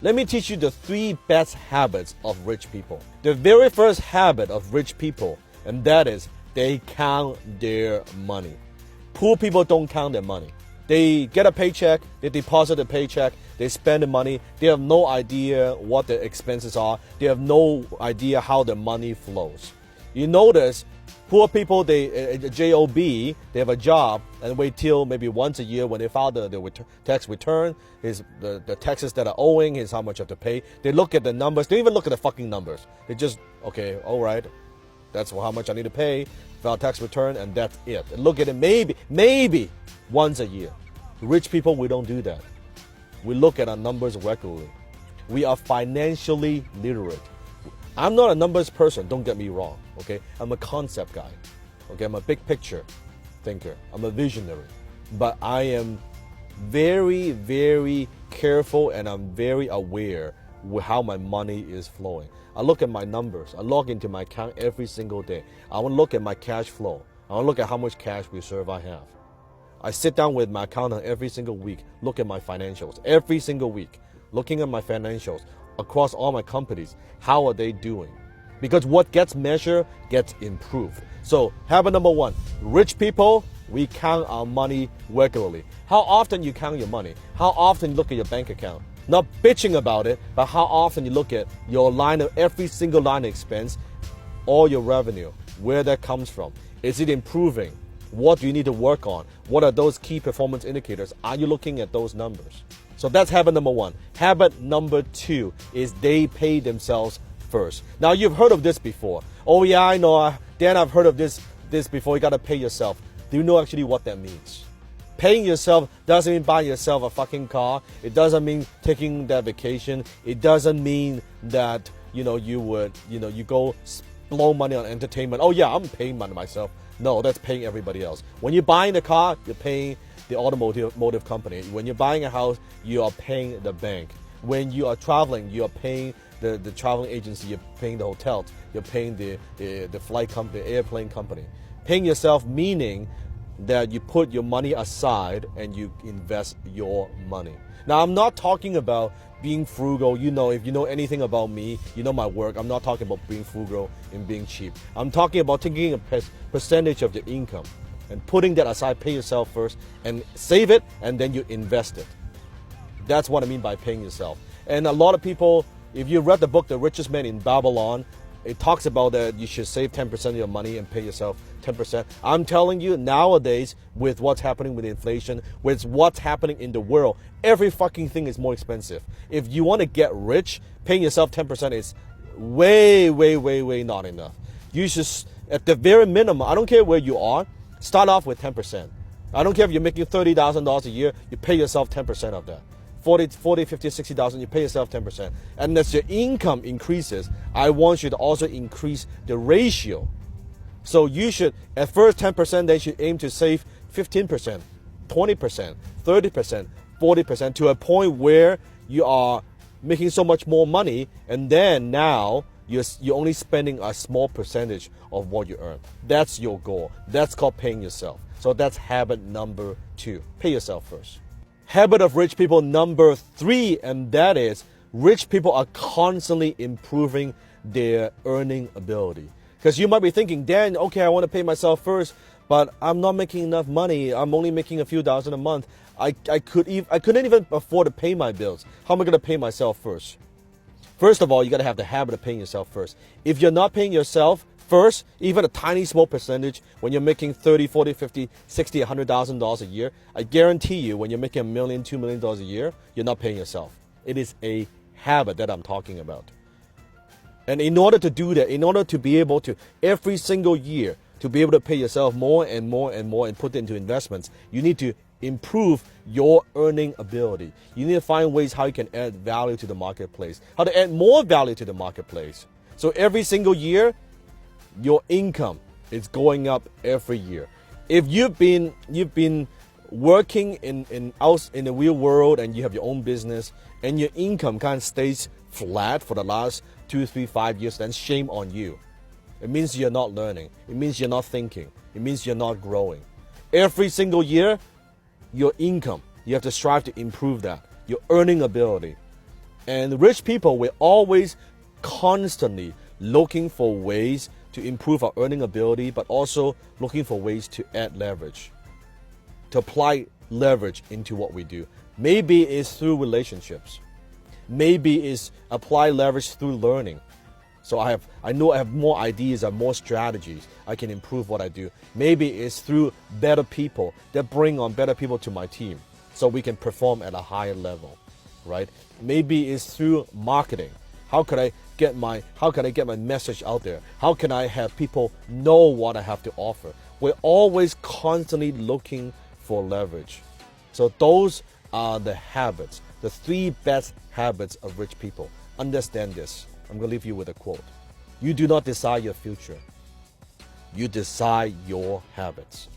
Let me teach you the 3 best habits of rich people. The very first habit of rich people, and that is they count their money. Poor people don't count their money. They get a paycheck, they deposit the paycheck, they spend the money. They have no idea what the expenses are. They have no idea how the money flows. You notice poor people, they job, they have a job and wait till maybe once a year when they file the tax return, the taxes that are owing, is how much you have to pay. They look at the numbers. They don't even look at the fucking numbers. They just, okay, all right, that's how much I need to pay, file tax return, and that's it. And look at it maybe once a year. Rich people, we don't do that. We look at our numbers regularly. We are financially literate. I'm not a numbers person, don't get me wrong, okay? I'm a concept guy, okay? I'm a big picture thinker. I'm a visionary. But I am very, very careful, and I'm very aware with how my money is flowing. I look at my numbers. I log into my account every single day. I want to look at my cash flow. I want to look at how much cash reserve I have. I sit down with my accountant every single week, look at my financials every single week, looking at my financials across all my companies. How are they doing? Because what gets measured gets improved. So habit number 1, rich people, we count our money regularly. How often you count your money? How often you look at your bank account? Not bitching about it, but how often you look at your line of every single line of expense, all your revenue, where that comes from. Is it improving? What do you need to work on? What are those key performance indicators? Are you looking at those numbers? So that's habit number 1. Habit number 2 is they pay themselves first. Now you've heard of this before. Oh yeah, I know, Dan, I've heard of this before. You gotta pay yourself. Do you know actually what that means? Paying yourself doesn't mean buying yourself a fucking car. It doesn't mean taking that vacation. It doesn't mean that, you go blow money on entertainment. Oh yeah, I'm paying money myself. No, that's paying everybody else. When you're buying a car, you're paying the automotive company. When you're buying a house, you are paying the bank. When you are traveling, you are paying the traveling agency. You're paying the hotels. You're paying the flight company, the airplane company. Paying yourself meaning that you put your money aside and you invest your money. Now, I'm not talking about being frugal. If you know anything about me, you know my work. I'm not talking about being frugal and being cheap. I'm talking about taking a percentage of your income and putting that aside, pay yourself first, and save it, and then you invest it. That's what I mean by paying yourself. And a lot of people, if you read the book, The Richest Man in Babylon, it talks about that you should save 10% of your money and pay yourself 10%. I'm telling you, nowadays, with what's happening with inflation, with what's happening in the world, every fucking thing is more expensive. If you want to get rich, paying yourself 10% is way, way, way, way not enough. You should, at the very minimum, I don't care where you are, start off with 10%. I don't care if you're making $30,000 a year, you pay yourself 10% of that. 40, 50, 60,000, you pay yourself 10%. And as your income increases, I want you to also increase the ratio. So you should, at first 10%, they should aim to save 15%, 20%, 30%, 40%, to a point where you are making so much more money, and then now you're only spending a small percentage of what you earn. That's your goal. That's called paying yourself. So that's habit number 2. Pay yourself first. Habit of rich people number 3, and that is rich people are constantly improving their earning ability. Because you might be thinking, Dan, okay, I want to pay myself first, but I'm not making enough money. I'm only making a few thousand a month. I couldn't even afford to pay my bills. How am I going to pay myself first? First of all, you got to have the habit of paying yourself first. If you're not paying yourself first, even a tiny small percentage, when you're making 30, 40, 50, 60, $100,000 a year, I guarantee you when you're making $1 million, $2 million a year, you're not paying yourself. It is a habit that I'm talking about. And in order to do that, in order to be able to, every single year, to be able to pay yourself more and more and more and put it into investments, you need to improve your earning ability. You need to find ways how you can add value to the marketplace, how to add more value to the marketplace. So every single year, your income is going up every year. If you've been working in the real world and you have your own business and your income kind of stays flat for the last 2, 3, 5 years, then shame on you. It means you're not learning. It means you're not thinking. It means you're not growing. Every single year, your income, you have to strive to improve that. Your earning ability. And rich people, we're always constantly looking for ways to improve our earning ability, but also looking for ways to add leverage, to apply leverage into what we do. Maybe it's through relationships. Maybe it's apply leverage through learning. So I know I have more ideas and more strategies. I can improve what I do. Maybe it's through better people that bring on better people to my team so we can perform at a higher level, right? Maybe it's through marketing. How can I get my message out there? How can I have people know what I have to offer? We're always constantly looking for leverage. So those are the habits, the 3 best habits of rich people. Understand this. I'm going to leave you with a quote. You do not decide your future. You decide your habits.